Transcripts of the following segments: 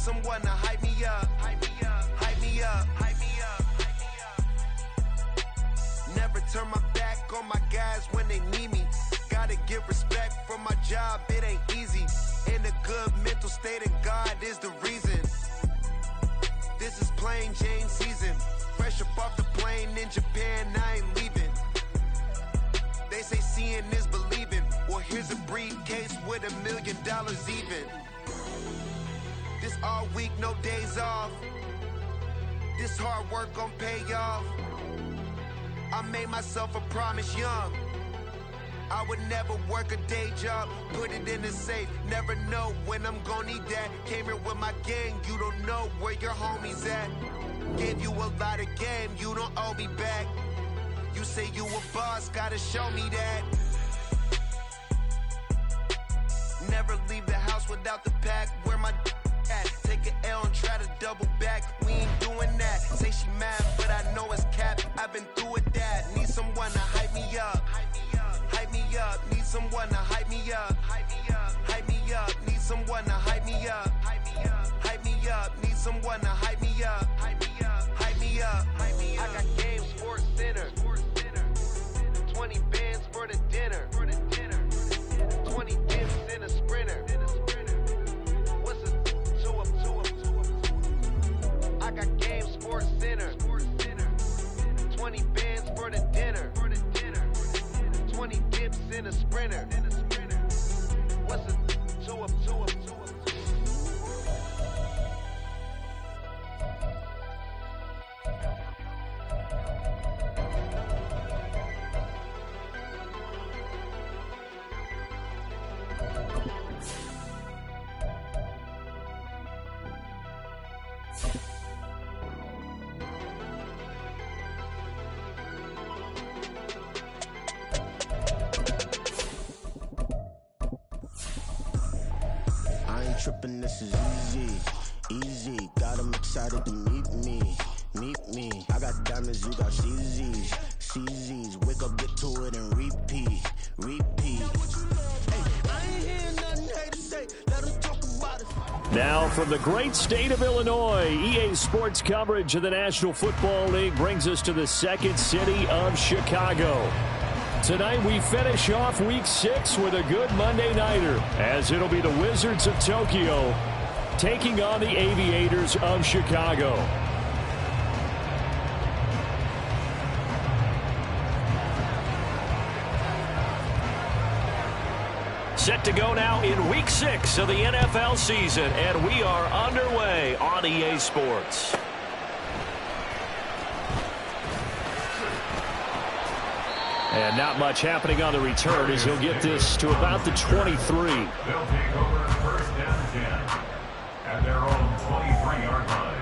someone to hype me up. Hype me up. Hype me up. Hype me up. Hype me up. Never turn my back on my guys when they need me. Gotta give respect for my job, it ain't easy. In a good mental state, and God is the reason. This is plain Jane season. Fresh up off the plane in Japan, I ain't leaving. They say seeing is believing. Well, here's a briefcase with $1 million even. This all week, no days off. This hard work gon' pay off. I made myself a promise young. I would never work a day job, put it in the safe. Never know when I'm gon' need that. Came here with my gang, you don't know where your homies at. Gave you a lot of game, you don't owe me back. You say you a boss, gotta show me that. Never leave the house without the pack. Where my at? Take an L and try to double back. We ain't doing that. Say she mad, but I know it's cap. I've been through with that. Need someone to hype me up. Hype me up. Need someone to hype me up. Hype me up. Hype me up. Need someone to hype me up. Hype me up. Hype me up. Need someone to hype me up. Hype me up. Hype me up. Hype me up. I got Game Sports Center. 20 bands for the dinner. 20 dips in a sprinter. What's a two up? I got Game Sports Center. 20 bands for the dinner. 20 dips in a sprinter. What's a two up? Trippin', this is easy. Got them excited to meet me. I got diamonds, you got CZs. Wake up, get to it, and repeat. Hey, I ain't hearing nothing hate to say. Let us talk about it. Now from the great state of Illinois, EA Sports coverage of the National Football League brings us to the second city of Chicago. Tonight we finish off Week 6 with a good Monday nighter, as it'll be the Wizards of Tokyo taking on the Aviators of Chicago. Set to go now in Week 6 of the NFL season, and we are underway on EA Sports. And not much happening on the return as he'll get this to about the 23. They'll take over first down 10 at their own 23-yard line.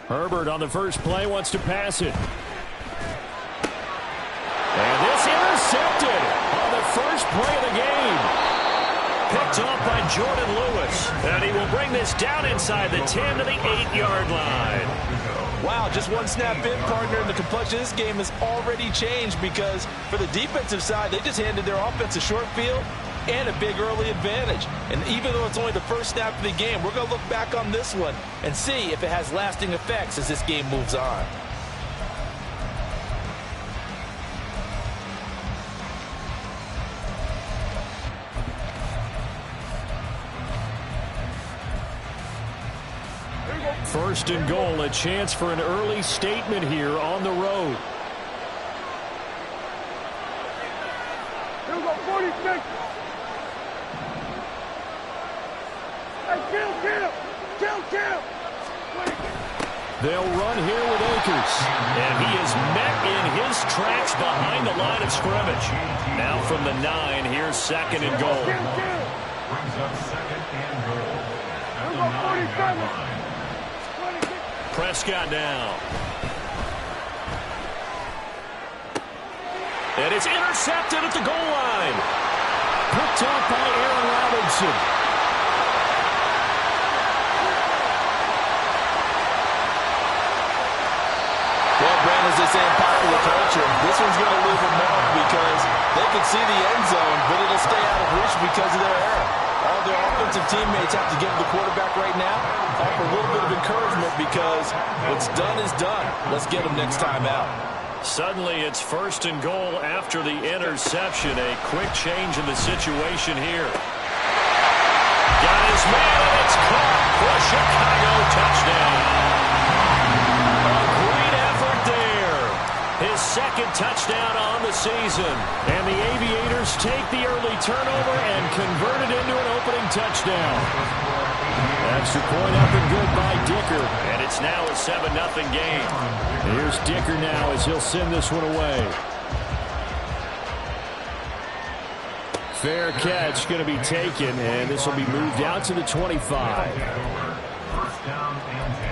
Herbert on the first play wants to pass it. And this intercepted on the first play of the game. Picked off by Jordan Lewis. And he will bring this down inside the 10 to the 8-yard line. Wow, just one snap in, partner, and the complexion of this game has already changed because for the defensive side, they just handed their offense a short field and a big early advantage. And even though it's only the first snap of the game, we're going to look back on this one and see if it has lasting effects as this game moves on. First and goal, a chance for an early statement here on the road. Here we go, 46. Hey, kill. They'll run here with Akers. And he is met in his tracks behind the line of scrimmage. Now from the 9, here's 2nd and goal. Brings up 2nd and goal. At the 9-yard line. Prescott now. And it's intercepted at the goal line. Picked up by Aaron Robinson. Well, Brandon, as they say in popular culture, this one's going to leave a mark because they can see the end zone, but it'll stay out of reach because of their error. All their offensive teammates have to give the quarterback right now, offer a little bit of encouragement because what's done is done. Let's get them next time out. Suddenly it's 1st and goal after the interception. A quick change in the situation here. Got his man, and it's caught for a Chicago touchdown. A great effort there. His 2nd touchdown on the season. And the Aviators take the early turnover and convert it into an opening touchdown. Extra point up and good by Dicker. And it's now a 7-0 game. Here's Dicker now as he'll send this one away. Fair catch going to be taken, and this will be moved out to the 25. 1st down and 10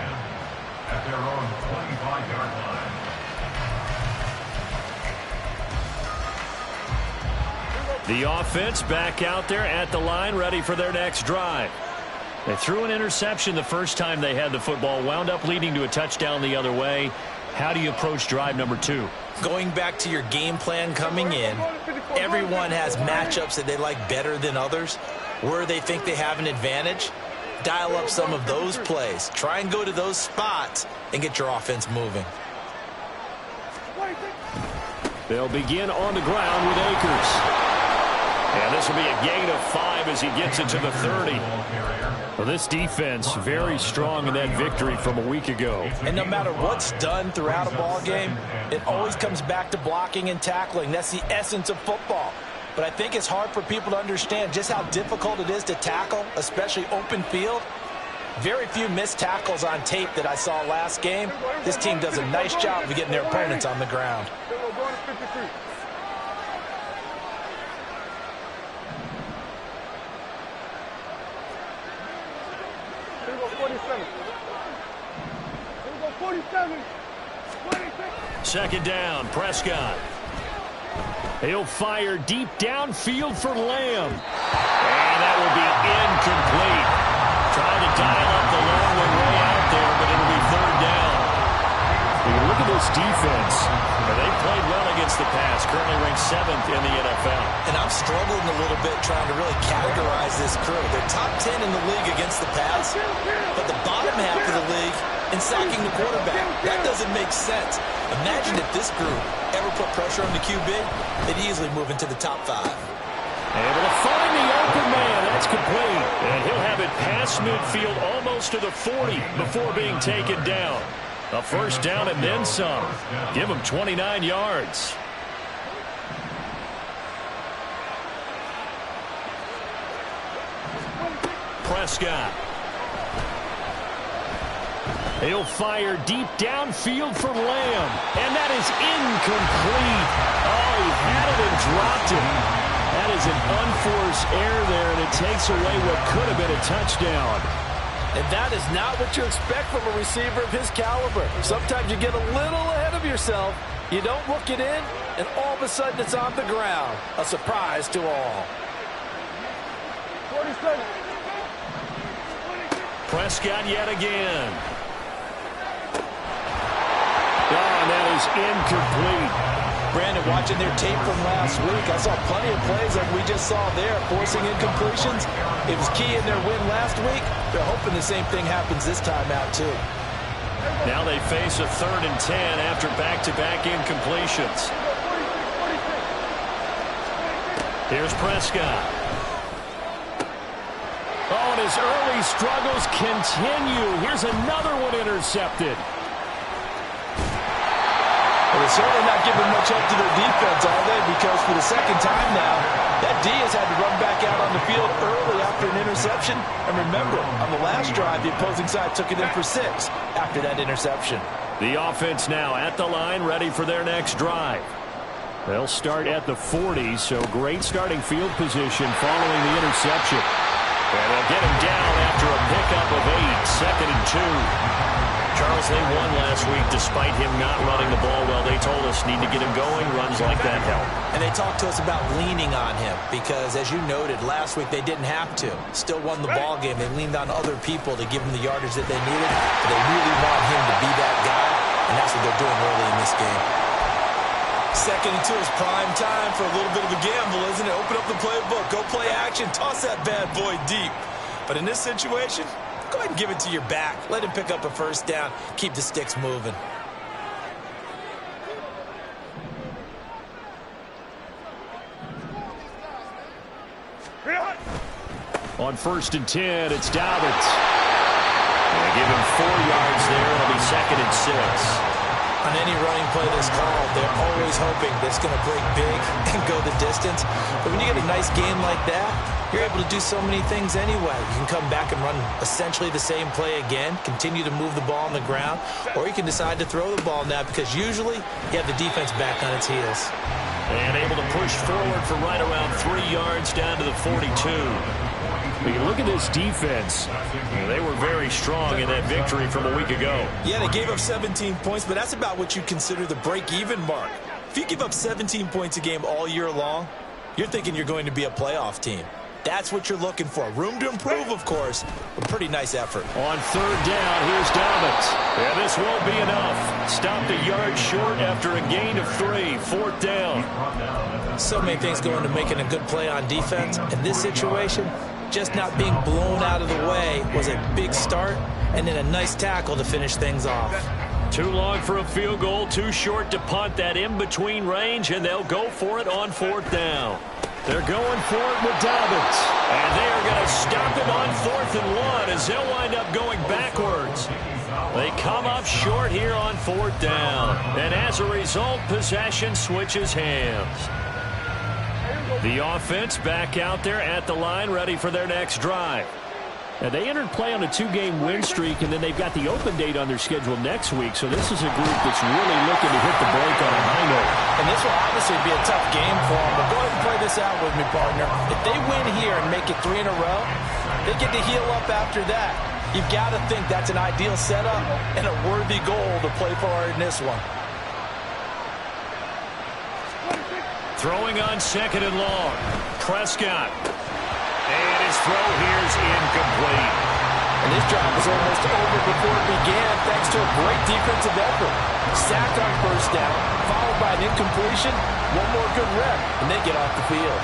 at their own 25-yard line. The offense back out there at the line, ready for their next drive. They threw an interception the first time they had the football, wound up leading to a touchdown the other way. How do you approach drive number 2? Going back to your game plan coming in, everyone has matchups that they like better than others, where they think they have an advantage. Dial up some of those plays. Try and go to those spots and get your offense moving. They'll begin on the ground with Akers. And this will be a gain of 5 as he gets it to the 30. Well, this defense very strong in that victory from a week ago. And no matter what's done throughout a ball game, it always comes back to blocking and tackling. That's the essence of football. But I think it's hard for people to understand just how difficult it is to tackle, especially open field. Very few missed tackles on tape that I saw last game. This team does a nice job of getting their opponents on the ground. Second down, Prescott. He'll fire deep downfield for Lamb. And that will be incomplete. Trying to dial up the long one way out there, but it'll be 3rd down. Look at this defense. They played well against the pass, currently ranked 7th in the NFL. And I'm struggling a little bit trying to really categorize this crew. They're top 10 in the league against the pass, but the bottom half of the league in sacking the quarterback. That doesn't make sense. Imagine if this group ever put pressure on the QB, they'd easily move into the top 5. Able to find the open man. That's complete. And he'll have it past midfield almost to the 40 before being taken down. A 1st down and then some. Give him 29 yards. Prescott. He'll fire deep downfield for Lamb. And that is incomplete. Oh, he had it and dropped it. That is an unforced error there, and it takes away what could have been a touchdown. And that is not what you expect from a receiver of his caliber. Sometimes you get a little ahead of yourself. You don't look it in, and all of a sudden it's on the ground. A surprise to all. Prescott yet again. Oh, that is incomplete. Brandon, watching their tape from last week, I saw plenty of plays like we just saw there, forcing incompletions. It was key in their win last week. They're hoping the same thing happens this time out, too. Now they face a 3rd and 10 after back-to-back incompletions. Here's Prescott. Oh, and his early struggles continue. Here's another one intercepted. Well, they're certainly not giving much help to their defense, are they? Because for the second time now, that D has had to run back out on the field early after an interception. And remember, on the last drive, the opposing side took it in for 6 after that interception. The offense now at the line, ready for their next drive. They'll start at the 40, so great starting field position following the interception. And they'll get him down after a pickup of 8, 2nd and 2. Charles, they won last week despite him not running the ball well. They told us need to get him going. Runs like that help. And they talked to us about leaning on him because, as you noted, last week they didn't have to. Still won the ball game. They leaned on other people to give him the yardage that they needed. But they really want him to be that guy, and that's what they're doing early in this game. 2nd and 2 is prime time for a little bit of a gamble, isn't it? Open up the playbook. Go play action. Toss that bad boy deep. But in this situation, go ahead and give it to your back. Let him pick up a first down. Keep the sticks moving. On 1st and 10, it's Dobbins. They give him 4 yards there. It'll be 2nd and 6. On any running play that's called, they're always hoping that it's going to break big and go the distance. But when you get a nice game like that, you're able to do so many things anyway. You can come back and run essentially the same play again, continue to move the ball on the ground, or you can decide to throw the ball now because usually you have the defense back on its heels. And able to push forward for right around 3 yards down to the 42. But you look at this defense, they were very strong in that victory from a week ago. Yeah, they gave up 17 points, but that's about what you consider the break-even mark. If you give up 17 points a game all year long, you're thinking you're going to be a playoff team. That's what you're looking for. Room to improve, of course, but pretty nice effort. On 3rd down, here's Dobbins. And this won't be enough. Stopped a yard short after a gain of 3. 4th down. So many things go into making a good play on defense. In this situation, just not being blown out of the way was a big start, and then a nice tackle to finish things off. Too long for a field goal, too short to punt. That in-between range, and they'll go for it on 4th down. They're going for it with Dobbins. And they are going to stop it on 4th and 1 as they'll wind up going backwards. They come up short here on 4th down. And as a result, possession switches hands. The offense back out there at the line, ready for their next drive. And they entered play on a 2-game win streak, and then they've got the open date on their schedule next week. So this is a group that's really looking to hit the break on a high note. And this will obviously be a tough game for them. But go ahead and play this out with me, partner. If they win here and make it 3 in a row, they get to heal up after that. You've got to think that's an ideal setup and a worthy goal to play for in this one. Throwing on 2nd and long. Prescott. And his throw here is incomplete. And this drive was almost over before it began thanks to a great defensive effort. Sacked on 1st down, followed by an incompletion, one more good rep, and they get off the field.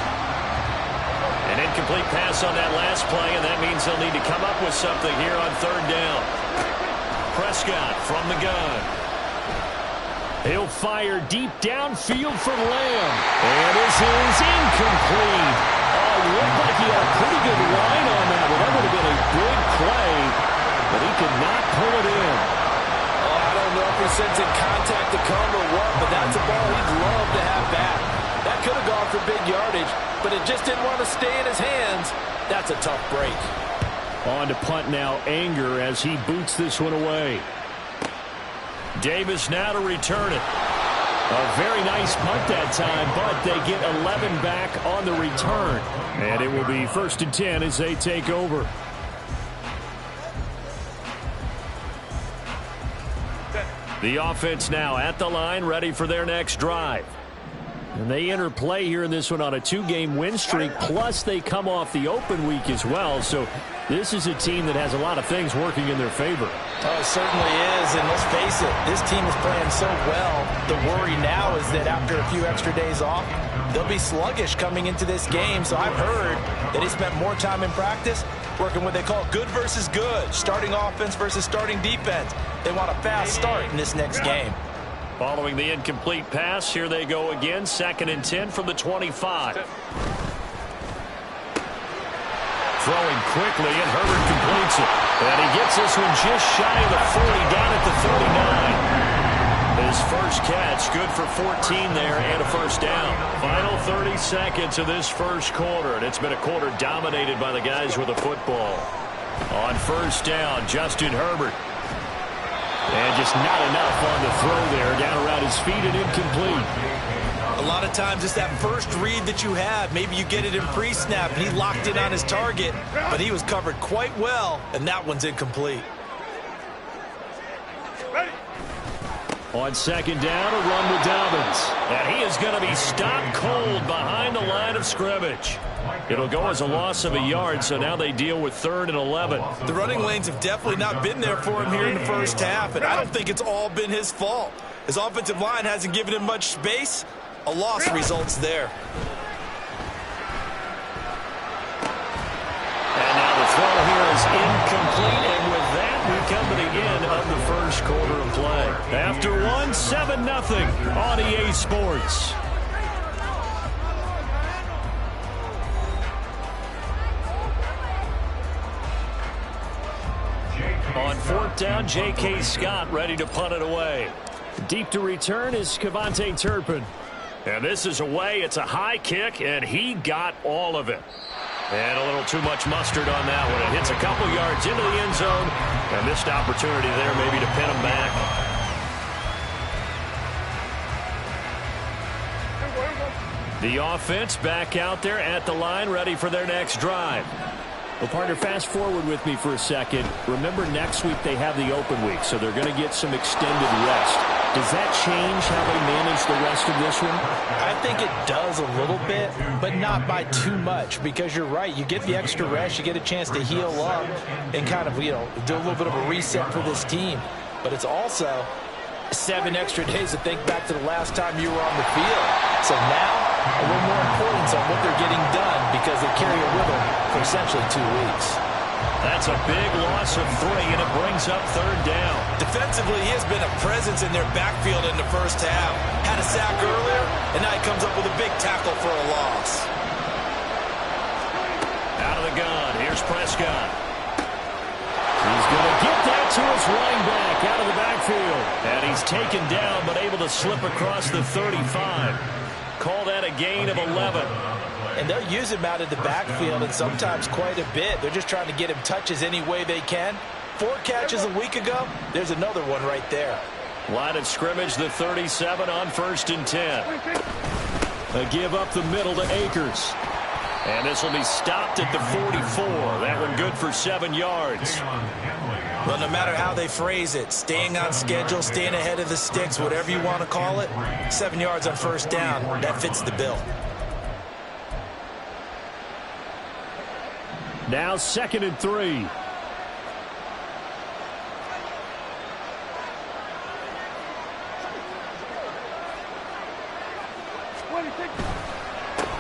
An incomplete pass on that last play, and that means they'll need to come up with something here on 3rd down. Prescott from the gun. He'll fire deep downfield for Lamb. And this is incomplete. Oh, it looked like he had a pretty good line on that one. That would have been a big play, but he could not pull it in. Oh, I don't know if he's sensing contact to come or what, but that's a ball he'd love to have back. That could have gone for big yardage, but it just didn't want to stay in his hands. That's a tough break. On to punt now, Anger, as he boots this one away. Davis now to return it. A very nice punt that time, but they get 11 back on the return. And it will be 1st and 10 as they take over. The offense now at the line, ready for their next drive. And they enter play here in this one on a 2-game win streak, plus they come off the open week as well. So this is a team that has a lot of things working in their favor. Oh, it certainly is, and let's face it, this team is playing so well. The worry now is that after a few extra days off, they'll be sluggish coming into this game. So I've heard that they spent more time in practice working what they call good versus good, starting offense versus starting defense. They want a fast start in this next game. Following the incomplete pass, here they go again, 2nd and 10 from the 25. Throwing quickly, and Herbert completes it. And he gets this one just shy of the 40, down at the 39. His first catch, good for 14 there and a first down. Final 30 seconds of this first quarter, and it's been a quarter dominated by the guys with the football. On first down, Justin Herbert. And just not enough on the throw there, down around his feet and incomplete. A lot of times it's that first read that you have. Maybe you get it in pre-snap, and he locked in on his target, but he was covered quite well, and that one's incomplete. On second down, a run with Dobbins. And he is going to be stopped cold behind the line of scrimmage. It'll go as a loss of a yard, so now they deal with 3rd and 11. The running lanes have definitely not been there for him here in the first half, and I don't think it's all been his fault. His offensive line hasn't given him much space. A loss results there. And now the throw here is incomplete, and with that, we come to the end of the first quarter of play. After one, 7-0 on EA Sports. On 4th down, J.K. Scott ready to punt it away. Deep to return is KaVontae Turpin. And this is away. It's a high kick, and he got all of it. And a little too much mustard on that one. It hits a couple yards into the end zone. A missed opportunity there maybe to pin him back. The offense back out there at the line, ready for their next drive. Well, partner, fast forward with me for a second. Remember, next week they have the open week, so they're going to get some extended rest. Does that change how they manage the rest of this one? I think it does a little bit, but not by too much, because you're right. You get the extra rest, you get a chance to heal up and kind of, do a little bit of a reset for this team. But it's also 7 extra days to think back to the last time you were on the field. So now, a little more importance on what they're getting done because they carry it with them for essentially 2 weeks. That's a big loss of 3, and it brings up 3rd down. Defensively, he has been a presence in their backfield in the first half. Had a sack earlier, and now he comes up with a big tackle for a loss. Out of the gun, here's Prescott. He's going to get that to his running back out of the backfield. And he's taken down, but able to slip across the 35. Call that a gain of 11. And they'll use him out of the backfield, and sometimes quite a bit. They're just trying to get him touches any way they can. 4 catches a week ago. There's another one right there. Line of scrimmage, the 37 on 1st and 10. A give up the middle to Akers. And this will be stopped at the 44. That one good for 7 yards. Well, no matter how they phrase it, staying on schedule, staying ahead of the sticks, whatever you want to call it, 7 yards on 1st down, that fits the bill. Now 2nd and 3.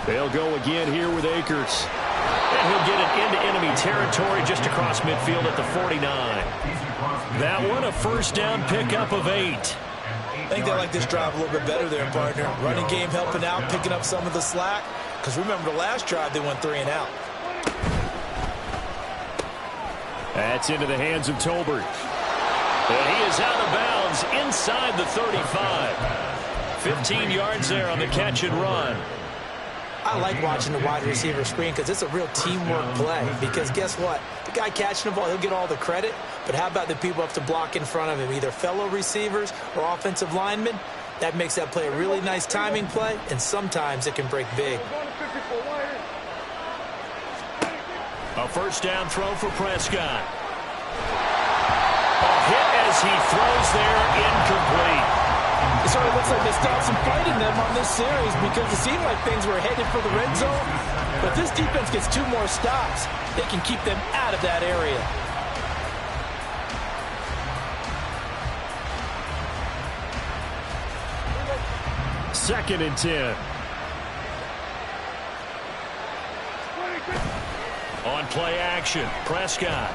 They'll go again here with Akers. And he'll get it into enemy territory just across midfield at the 49. That one, a 1st down pickup of 8. I think they like this drive a little bit better there, partner. Running game helping out, picking up some of the slack. Because remember, the last drive, they went 3 and out. That's into the hands of Tolbert. And he is out of bounds inside the 35. 15 yards there on the catch and run. I like watching the wide receiver screen because it's a real teamwork play. Because guess what? The guy catching the ball, he'll get all the credit. But how about the people up to block in front of him, either fellow receivers or offensive linemen? That makes that play a really nice timing play, and sometimes it can break big. A 1st down throw for Prescott. A hit as he throws there, incomplete. It sort of looks like they stopped some fighting them on this series because it seemed like things were headed for the red zone. But if this defense gets 2 more stops, they can keep them out of that area. Second and 10. On play action, Prescott.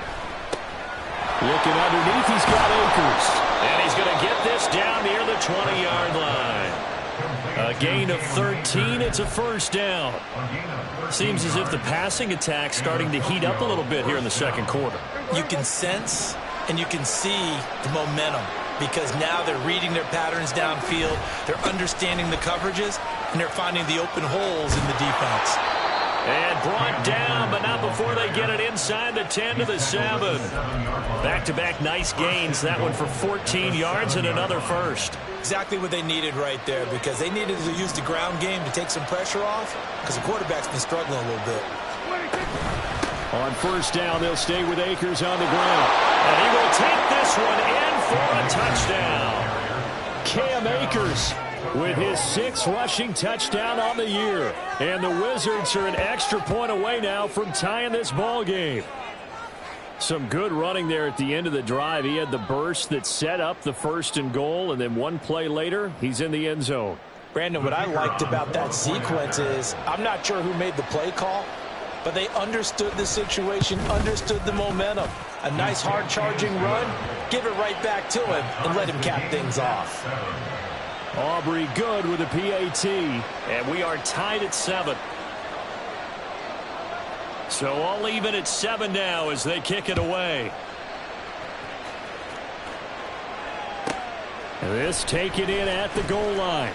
Looking underneath, he's got Akers. And he's going to get this down near the 20-yard line. A gain of 13. It's a 1st down. Seems as if the passing attack's starting to heat up a little bit here in the 2nd quarter. You can sense and you can see the momentum. because now they're reading their patterns downfield, they're understanding the coverages, and they're finding the open holes in the defense. And brought down, but not before they get it inside the 10 to the 7. Back-to-back nice gains. That one for 14 yards and another first. Exactly what they needed right there, because they needed to use the ground game to take some pressure off, because the quarterback's been struggling a little bit. On first down, they'll stay with Akers on the ground. And he will take this one in for a touchdown. Cam Akers with his 6th rushing touchdown on the year. And the Wizards are an extra point away now from tying this ball game. Some good running there at the end of the drive. He had the burst that set up the 1st and goal, and then one play later, he's in the end zone. Brandon, what I liked about that sequence is I'm not sure who made the play call, but they understood the situation, understood the momentum. A nice hard-charging run, give it right back to him, and let him cap things off. Aubrey Good with a PAT, and we are tied at 7. So all even at 7 now as they kick it away. This taken in at the goal line.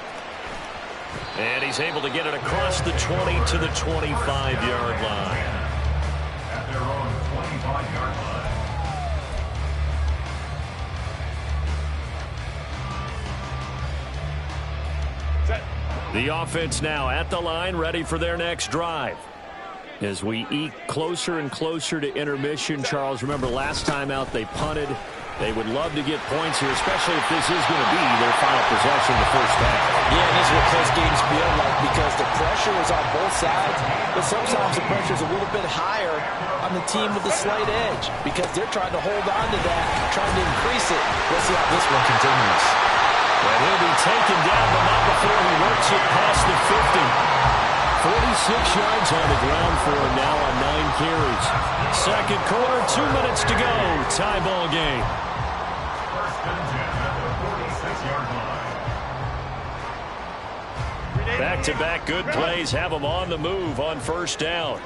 And he's able to get it across the 20 to the 25-yard line. At their own 25-yard line. The offense now at the line, ready for their next drive. As we eke closer and closer to intermission, Charles, remember last time out they punted. They would love to get points here, especially if this is going to be their final possession of the first half. Yeah, and this is what close games feel like, because the pressure is on both sides, but sometimes the pressure is a little bit higher on the team with the slight edge, because they're trying to hold on to that, trying to increase it. Let's see how this one continues. And he'll be taken down, but not before he works it past the 50. 46 yards on the ground for him now on 9 carries. Second quarter, 2 minutes to go. Tie ball game. First and 10 at the 46-yard line. Back-to-back good plays have them on the move on first down.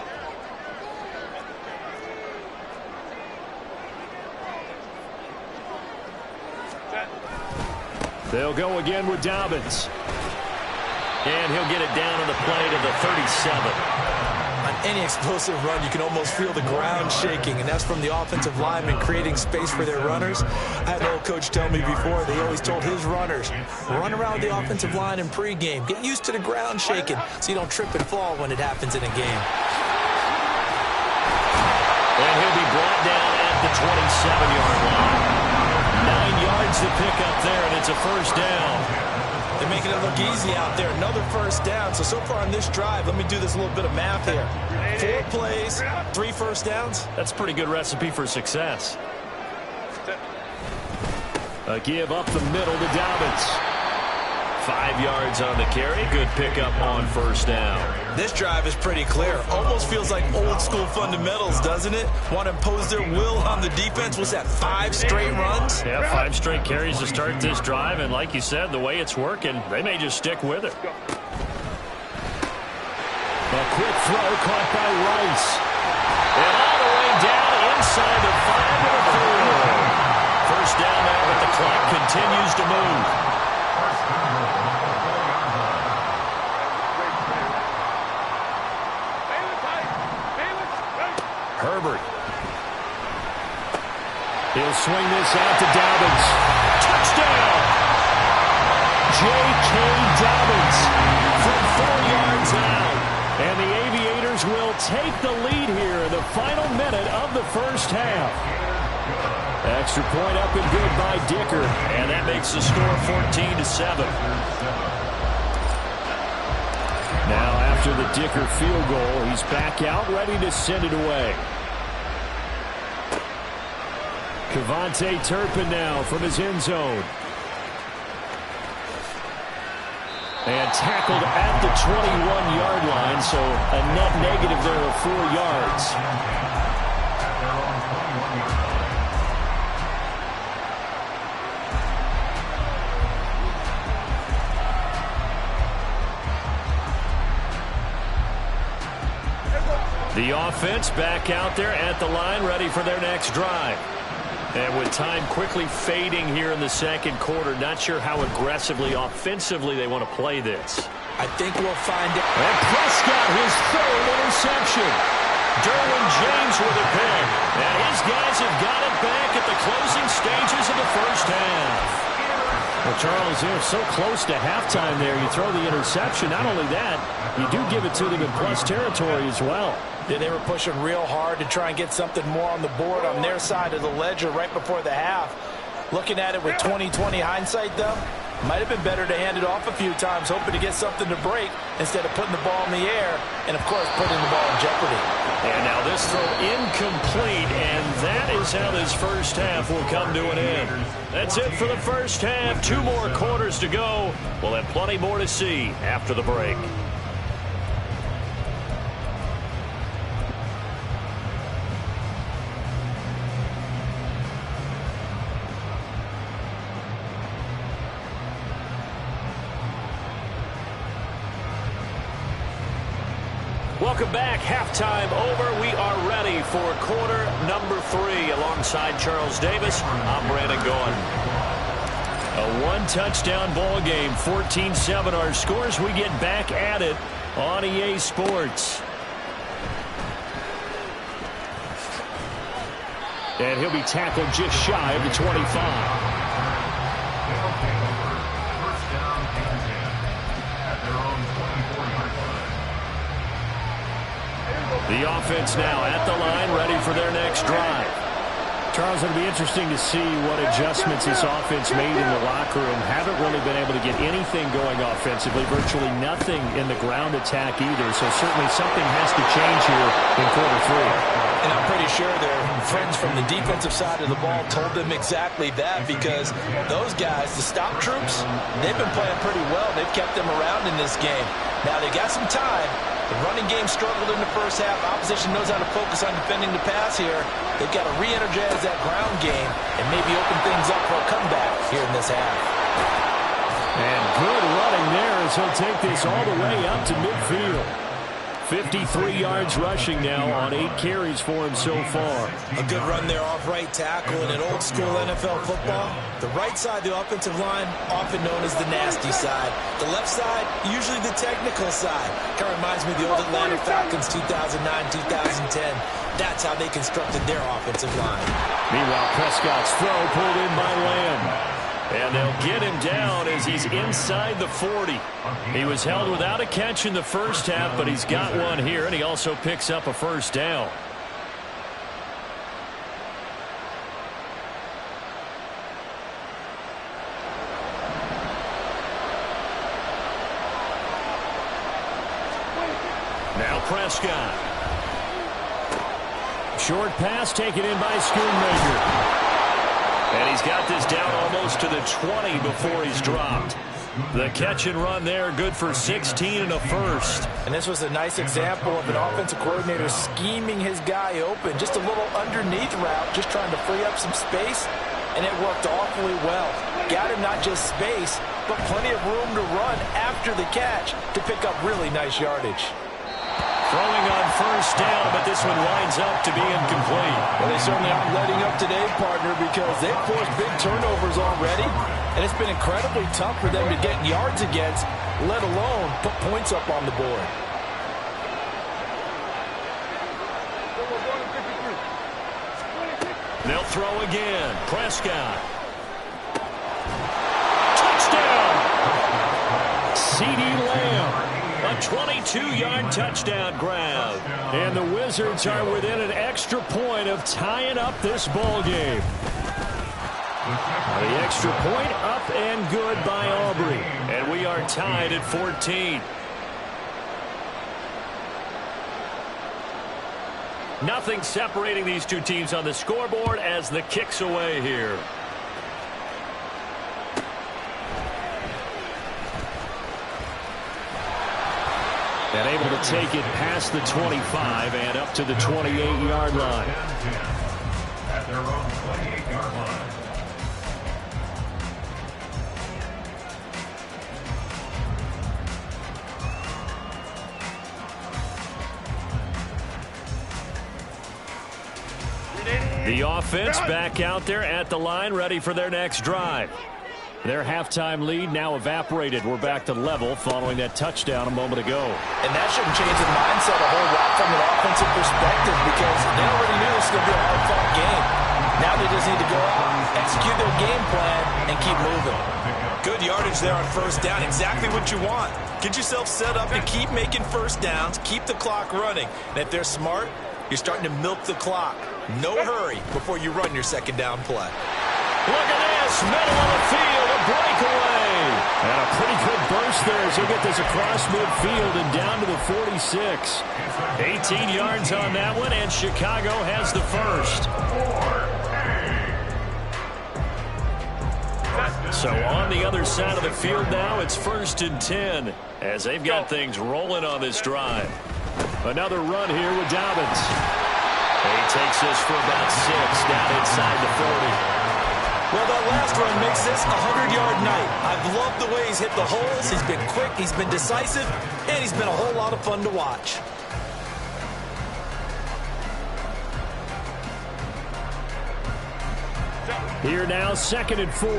They'll go again with Dobbins. And he'll get it down on the play to the 37. On any explosive run, you can almost feel the ground shaking, and that's from the offensive linemen creating space for their runners. I had an old coach tell me before, they always told his runners, run around the offensive line in pregame. Get used to the ground shaking so you don't trip and fall when it happens in a game. And he'll be brought down at the 27-yard line. 9 yards to pick up there, and it's a first down. They're making it look easy out there. Another first down. So far on this drive, let me do this little bit of math here. 4 plays, 3 first downs. That's a pretty good recipe for success. A give up the middle to Dobbins. 5 yards on the carry. Good pickup on first down. This drive is pretty clear. Almost feels like old school fundamentals, doesn't it? Want to impose their will on the defense. What's that, 5 straight runs? Yeah, 5 straight carries to start this drive. And like you said, the way it's working, they may just stick with it. A quick throw caught by Rice. And all the way down inside the 5 to the 4. First down now, but the clock continues to move. Herbert. He'll swing this out to Dobbins. Touchdown! J.K. Dobbins from 4 yards out. And the Aviators will take the lead here in the final minute of the first half. Extra point up and good by Dicker. And that makes the score 14-7. Now after the Dicker field goal, he's back out ready to send it away. Kevontae Turpin now from his end zone. And tackled at the 21-yard line, so a net negative there of 4 yards. The offense back out there at the line, ready for their next drive. And with time quickly fading here in the second quarter, not sure how aggressively, offensively they want to play this. I think we'll find it. And Prescott, his third interception. Derwin James with a pick. And his guys have got it back at the closing stages of the first half. Well, Charles, you're so close to halftime there. You throw the interception. Not only that, you do give it to them in plus territory as well. Yeah, they were pushing real hard to try and get something more on the board on their side of the ledger right before the half. Looking at it with 20/20 hindsight, though, might have been better to hand it off a few times, hoping to get something to break instead of putting the ball in the air and, of course, putting the ball in jeopardy. And now this throw incomplete, and that is how this first half will come to an end. That's it for the first half. 2 more quarters to go. We'll have plenty more to see after the break. Welcome back. Halftime over. We are ready for quarter number 3. Alongside Charles Davis, I'm Brandon Gaughan. A 1-touchdown ball game. 14-7 our scores. We get back at it on EA Sports. And he'll be tackled just shy of the 25. The offense now at the line, ready for their next drive. Charles, it'll be interesting to see what adjustments this offense made in the locker room. Haven't really been able to get anything going offensively, virtually nothing in the ground attack either. So certainly something has to change here in quarter 3. And I'm pretty sure their friends from the defensive side of the ball told them exactly that, because those guys, the stop troops, they've been playing pretty well. They've kept them around in this game. Now they got some time. The running game struggled in the first half. Opposition knows how to focus on defending the pass here. They've got to re-energize that ground game and maybe open things up for a comeback here in this half. And good running there as he'll take this all the way up to midfield. 53 yards rushing now on 8 carries for him so far. A good run there off right tackle in an old school NFL football. The right side of the offensive line, often known as the nasty side. The left side, usually the technical side. Kind of reminds me of the old Atlanta Falcons 2009-2010. That's how they constructed their offensive line. Meanwhile, Prescott's throw pulled in by Lamb. And they'll get him down as he's inside the 40. He was held without a catch in the first half, but he's got one here, and he also picks up a first down. Now Prescott. Short pass taken in by Schoonmaker. And he's got this down almost to the 20 before he's dropped. The catch and run there, good for 16 and a first. And this was a nice example of an offensive coordinator scheming his guy open. Just a little underneath route, just trying to free up some space, and it worked awfully well. Got him not just space, but plenty of room to run after the catch to pick up really nice yardage. Throwing on first down, but this one winds up to be incomplete. Well, they certainly aren't letting up today, partner, because they've forced big turnovers already, and it's been incredibly tough for them to get yards against, let alone put points up on the board. They'll throw again. Prescott. Touchdown! CeeDee Lamb. A 22-yard touchdown grab. And the Wizards are within an extra point of tying up this ball game. The extra point up and good by Aubrey. And we are tied at 14. Nothing separating these two teams on the scoreboard as the kick's away here. And able to take it past the 25 and up to the 28-yard line. At their own 28-yard line. The offense back out there at the line, ready for their next drive. Their halftime lead now evaporated. We're back to level following that touchdown a moment ago. And that shouldn't change the mindset a whole lot from an offensive perspective because they already knew this was going to be a hard-fought game. Now they just need to go out, execute their game plan, and keep moving. Good yardage there on first down. Exactly what you want. Get yourself set up and keep making first downs. Keep the clock running. And if they're smart, you're starting to milk the clock. No hurry before you run your second down play. Look at this, middle of the field, a breakaway. And a pretty good burst there as he'll get this across midfield and down to the 46. 18 yards on that one, and Chicago has the first. So on the other side of the field now, it's 1st and 10 as they've got things rolling on this drive. Another run here with Dobbins. He takes this for about 6 down inside the 40. Well, that last run makes this a 100-yard night. I've loved the way he's hit the holes. He's been quick, he's been decisive, and he's been a whole lot of fun to watch. Here now, 2nd and 4.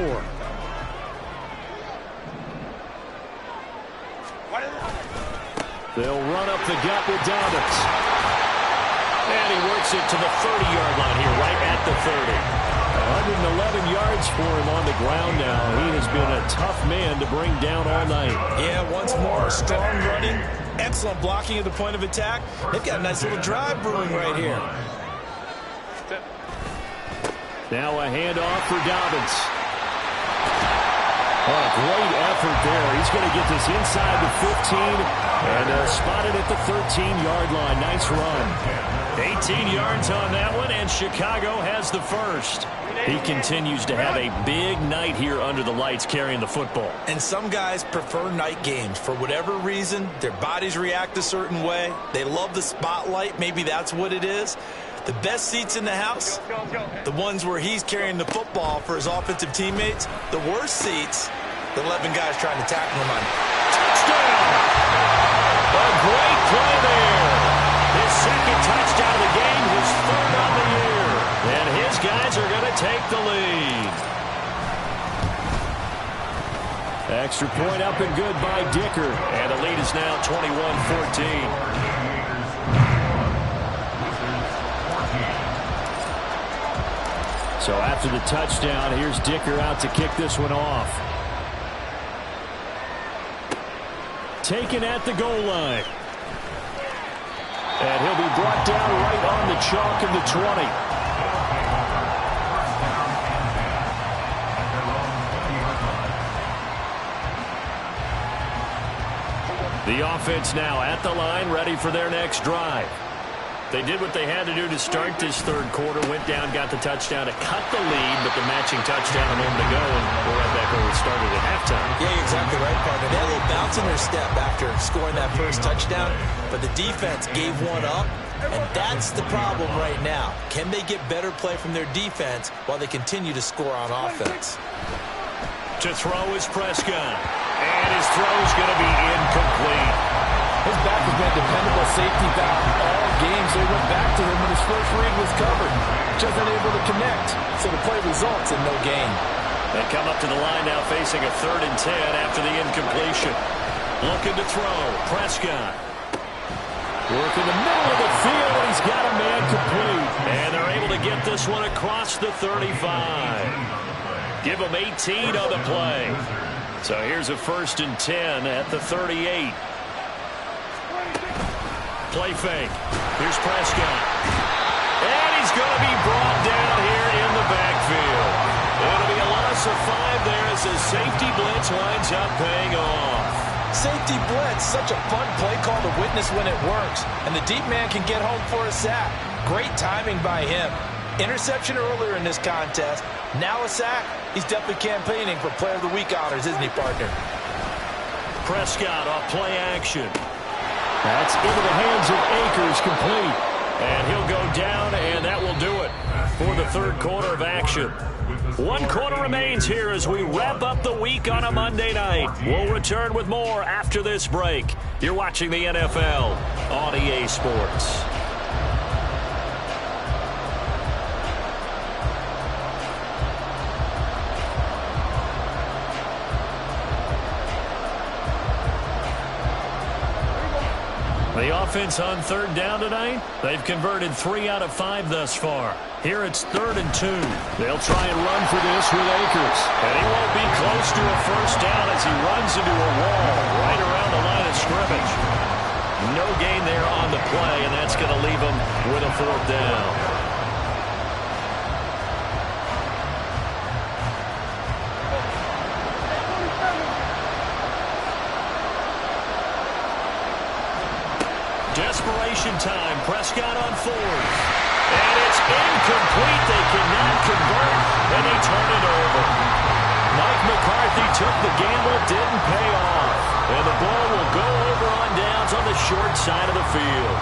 They'll run up the gut with Dobbins. And he works it to the 30-yard line here, right at the 30. 111 yards for him on the ground now. He has been a tough man to bring down all night. Yeah, once more, strong running, excellent blocking at the point of attack. They've got a nice little drive brewing right here. Now a handoff for Dobbins. Oh, great effort there. He's going to get this inside the 15 and spotted at the 13-yard line. Nice run. 18 yards on that one, and Chicago has the first. He continues to have a big night here under the lights carrying the football. And some guys prefer night games. For whatever reason, their bodies react a certain way. They love the spotlight. Maybe that's what it is. The best seats in the house, the ones where he's carrying the football for his offensive teammates. The worst seats, the 11 guys trying to tackle him on. Touchdown! A great play there. His second touchdown of the game, his 3rd on the year. And his guys are going to take the lead. Extra point up and good by Dicker. And the lead is now 21-14. So after the touchdown, here's Dicker out to kick this one off. Taken at the goal line. And he'll be brought down right on the chalk of the 20. The offense now at the line, ready for their next drive. They did what they had to do to start this 3rd quarter, went down, got the touchdown to cut the lead, but the matching touchdown a moment ago, and we're right back where we started at halftime. Yeah, you're exactly right, partner. They had a little bounce in their step after scoring that first touchdown, but the defense gave one up, and that's the problem right now. Can they get better play from their defense while they continue to score on offense? To throw is Prescott, and his throw is going to be incomplete. His back has been a dependable safety valve all game, so he went back to him when his first read was covered. Just unable to connect, so the play results in no gain. They come up to the line now facing a 3rd and 10 after the incompletion. Looking to throw, Prescott. Work in the middle of the field, and he's got a man complete. And they're able to get this one across the 35. Give them 18 on the play. So here's a 1st and 10 at the 38. Play fake. Here's Prescott. And he's going to be brought down here in the backfield. It'll be a loss of 5 there as the safety blitz winds up paying off. Safety blitz, such a fun play call to witness when it works. And the deep man can get home for a sack. Great timing by him. Interception earlier in this contest. Now a sack. He's definitely campaigning for Player of the Week honors, isn't he, partner? Prescott off play action. That's into the hands of Akers, complete. And he'll go down, and that will do it for the 3rd quarter of action. 1 quarter remains here as we wrap up the week on a Monday night. We'll return with more after this break. You're watching the NFL on EA Sports. The offense on third down tonight, they've converted 3 out of 5 thus far. Here it's 3rd and 2. They'll try and run for this with Akers. And he won't be close to a first down as he runs into a wall right around the line of scrimmage. No gain there on the play, and that's going to leave him with a 4th down. Desperation time. Prescott on 4th. And it's incomplete. They cannot convert, and they turn it over. Mike McCarthy took the gamble, didn't pay off. And the ball will go over on downs on the short side of the field.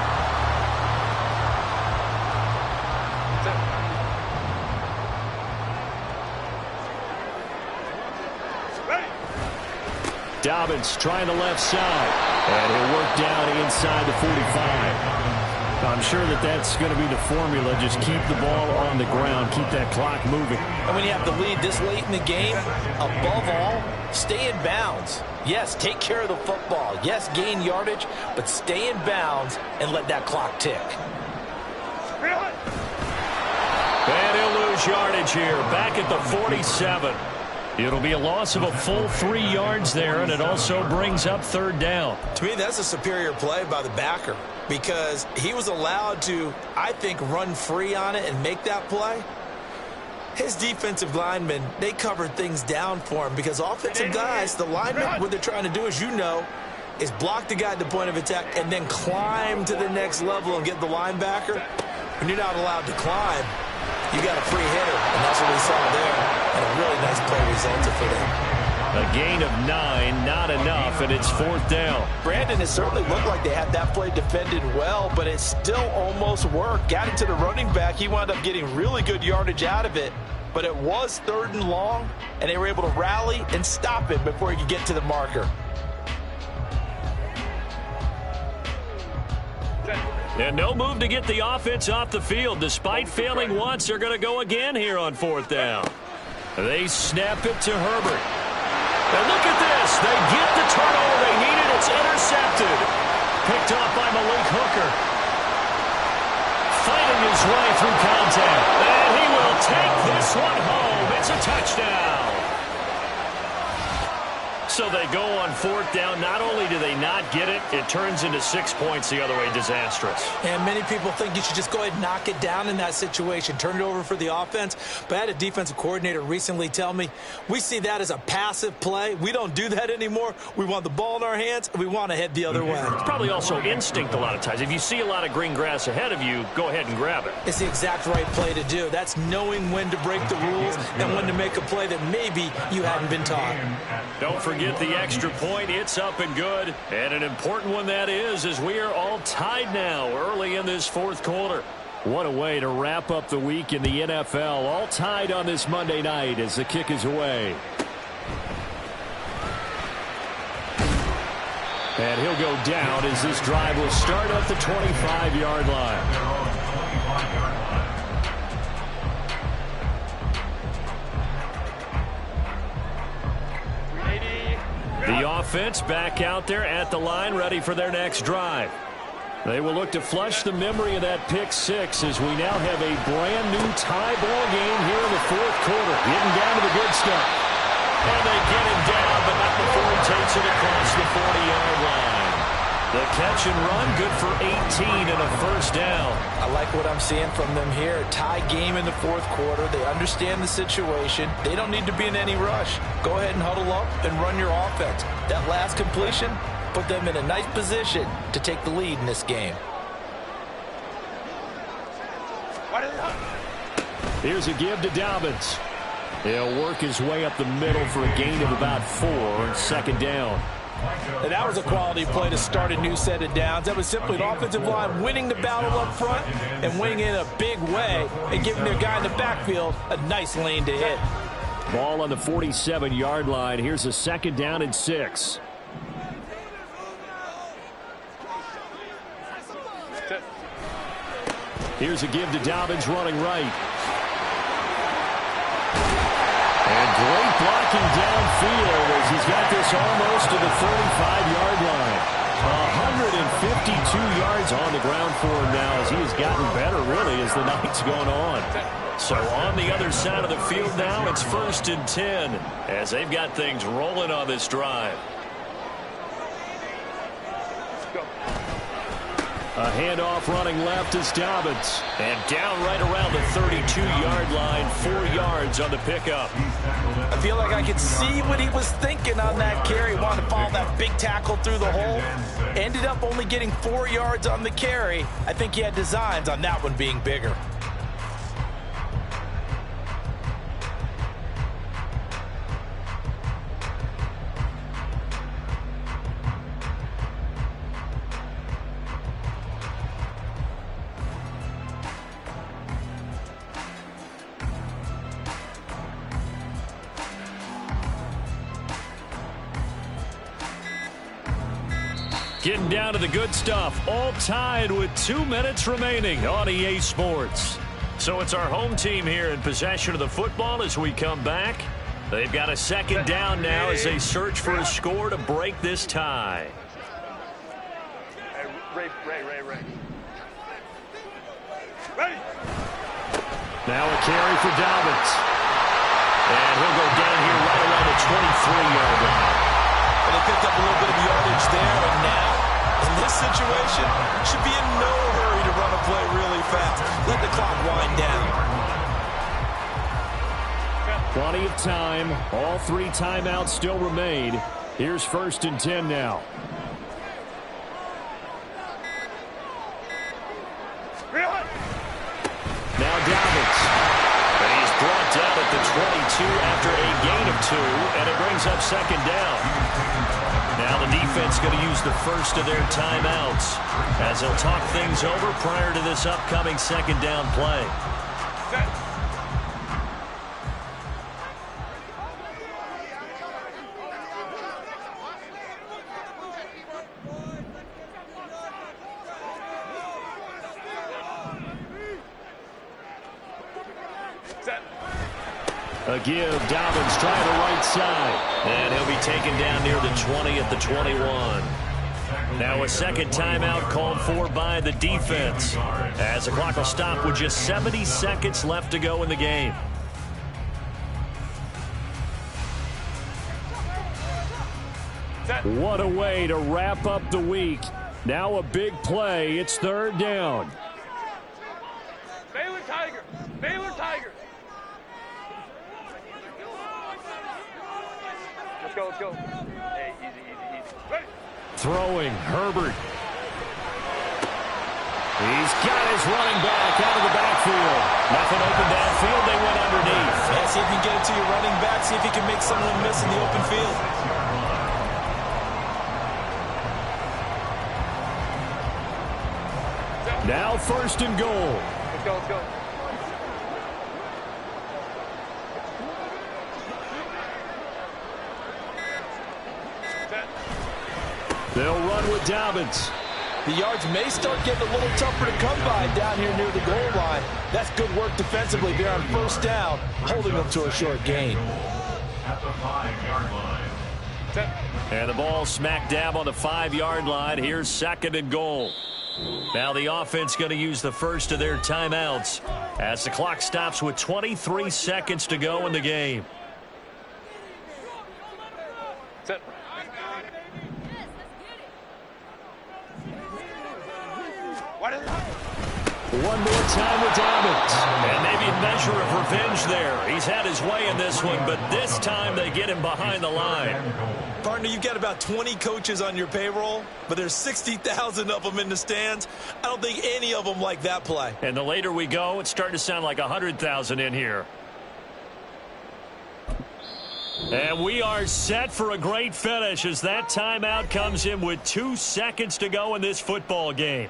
Dobbins trying the left side. And he'll work down inside the 45. I'm sure that that's going to be the formula. Just keep the ball on the ground. Keep that clock moving. And when you have the lead this late in the game, above all, stay in bounds. Yes, take care of the football. Yes, gain yardage, but stay in bounds and let that clock tick. And he'll lose yardage here. Back at the 47. It'll be a loss of a full 3 yards there, and it also brings up 3rd down. To me, that's a superior play by the backer because he was allowed to, I think, run free on it and make that play. His defensive linemen, they covered things down for him because offensive guys, the linemen, what they're trying to do, as you know, is block the guy at the point of attack and then climb to the next level and get the linebacker. When you're not allowed to climb, you got a free hitter, and that's what we saw there. And a really nice play resulted for them. A gain of 9, not enough, and it's 4th down. Brandon, it certainly looked like they had that play defended well, but it still almost worked. Got it to the running back. He wound up getting really good yardage out of it, but it was 3rd and long, and they were able to rally and stop it before he could get to the marker. And no move to get the offense off the field. Despite failing once, they're going to go again here on 4th down. They snap it to Herbert. And look at this. They get the turnover they needed. It's intercepted. Picked off by Malik Hooker. Fighting his way through contact. And he will take this one home. It's a touchdown. So they go on 4th down. Not only do they not get it, it turns into 6 points the other way. Disastrous. And many people think you should just go ahead and knock it down in that situation. Turn it over for the offense. But I had a defensive coordinator recently tell me, we see that as a passive play. We don't do that anymore. We want the ball in our hands, and we want to head the other way. It's probably also instinct a lot of times. If you see a lot of green grass ahead of you, go ahead and grab it. It's the exact right play to do. That's knowing when to break the rules and when to make a play that maybe you hadn't been taught. Don't forget the extra point. It's up and good. And an important one that is, as we are all tied now early in this 4th quarter. What a way to wrap up the week in the NFL. All tied on this Monday night as the kick is away. And he'll go down as this drive will start at the 25-yard line. The offense back out there at the line, ready for their next drive. They will look to flush the memory of that pick 6 as we now have a brand-new tie ball game here in the 4th quarter. Getting down to the good stuff. And they get him down, but not before he takes it across the 40-yard line. The catch and run, good for 18 and a first down. I like what I'm seeing from them here. Tie game in the 4th quarter. They understand the situation. They don't need to be in any rush. Go ahead and huddle up and run your offense. That last completion put them in a nice position to take the lead in this game. Here's a give to Dobbins. He'll work his way up the middle for a gain of about 4 and 2nd down. And that was a quality play to start a new set of downs. That was simply an offensive line winning the battle up front and winning in a big way and giving their guy in the backfield a nice lane to hit. Ball on the 47-yard line. Here's a 2nd down and 6. Here's a give to Dobbins running right. And great blocking downfield as he's got this almost to the 35-yard line. 152 yards on the ground for him now as he has gotten better, really, as the night's gone on. So on the other side of the field now, it's 1st and 10 as they've got things rolling on this drive. A handoff running left is Dobbins. And down right around the 32-yard line, 4 yards on the pickup. I feel like I could see what he was thinking on that carry. Wanted to follow that big tackle through the hole. Ended up only getting 4 yards on the carry. I think he had designs on that one being bigger. Getting down to the good stuff, all tied with 2 minutes remaining on EA Sports. So it's our home team here in possession of the football as we come back. They've got a 2nd down now as they search for a score to break this tie. Ray. Ready. Now a carry for Dobbins. And he'll go down here right around the 23-yard line. And they picked up a little bit of yardage there, and now, in this situation, should be in no hurry to run a play really fast. Let the clock wind down. Plenty of time. All 3 timeouts still remain. Here's 1st and 10 now. Now Dobbins. And he's brought down at the 22 after a gain of 2, and it brings up 2nd down. Now the defense going to use the first of their timeouts as they'll talk things over prior to this upcoming 2nd down play. A give, Dobbins trying the right side. And he'll be taken down near the 20 at the 21. Now a 2nd timeout called for by the defense as the clock will stop with just 70 seconds left to go in the game. What a way to wrap up the week. Now a big play. It's 3rd down. Baylor Tigers. Baylor Tigers. Let's go. Hey, easy. Ready. Throwing, Herbert. He's got his running back out of the backfield. Nothing open downfield. They went underneath. Yeah, see if you can get it to your running back. See if you can make someone miss in the open field. Now 1st and goal. Let's go. They'll run with Dobbins. The yards may start getting a little tougher to come by down here near the goal line. That's good work defensively there on 1st down, holding them to a short gain. At the 5-yard line. And the ball smack dab on the 5-yard line. Here's 2nd and goal. Now the offense going to use the first of their timeouts as the clock stops with 23 seconds to go in the game. Set. One more time with Dobbins. And maybe a measure of revenge there. He's had his way in this one, but this time they get him behind the line. Partner, you've got about 20 coaches on your payroll, but there's 60,000 of them in the stands. I don't think any of them like that play. And the later we go, it's starting to sound like 100,000 in here. And we are set for a great finish as that timeout comes in with 2 seconds to go in this football game.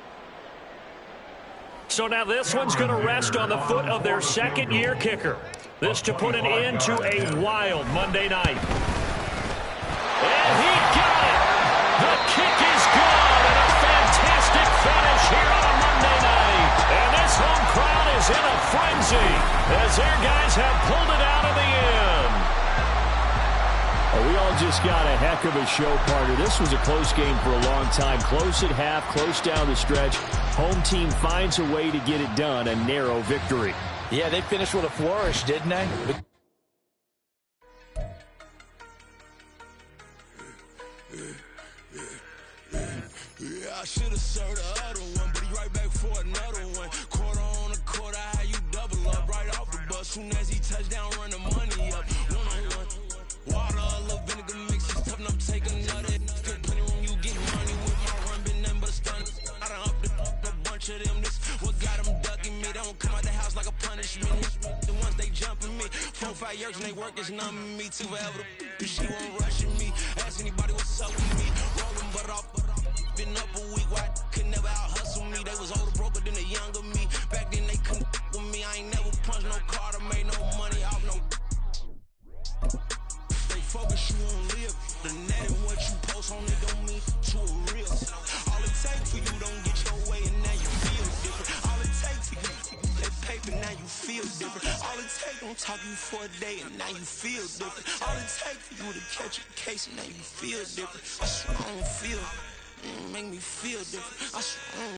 So now this one's going to rest on the foot of their second-year kicker. This to put an end to a wild Monday night. And he got it! The kick is good, and a fantastic finish here on a Monday night. And this home crowd is in a frenzy as their guys have pulled it out in the end. We all just got a heck of a show, partner. This was a close game for a long time. Close at half, close down the stretch. Home team finds a way to get it done, a narrow victory. Yeah, they finished with a flourish, didn't they? Yeah, I should have served the other one, but he right back for another one. Quarter on a quarter, how you double up right off the bus. Soon as he touch down, run the money up. One-on-one. Water, a little vinegar mix, it's tough enough to take another. Good plenty when you get money with my run, been nothing but a stun. I done upped a bunch of them. This what got them ducking me. They don't come out the house like a punishment. The ones they jumping me. 4 or 5 years when they work, it's numbing me. Too forever. She won't rushing me. Ask anybody what's up with me. Rolling butt off. Been up a week, why could never out hustle me? They was older, broker than the younger me. Back then they couldn't with me. I ain't never punched no card or made no money off no. They focus you on live. The net and what you post on it don't mean to a real. All it takes for you don't get your way and now you feel different. All it takes for you that paper now you feel different. All it takes don't talk you for a day and now you feel different. All it takes for you to catch a case and now you feel different. I swear I don't feel. Make me feel different. I swear.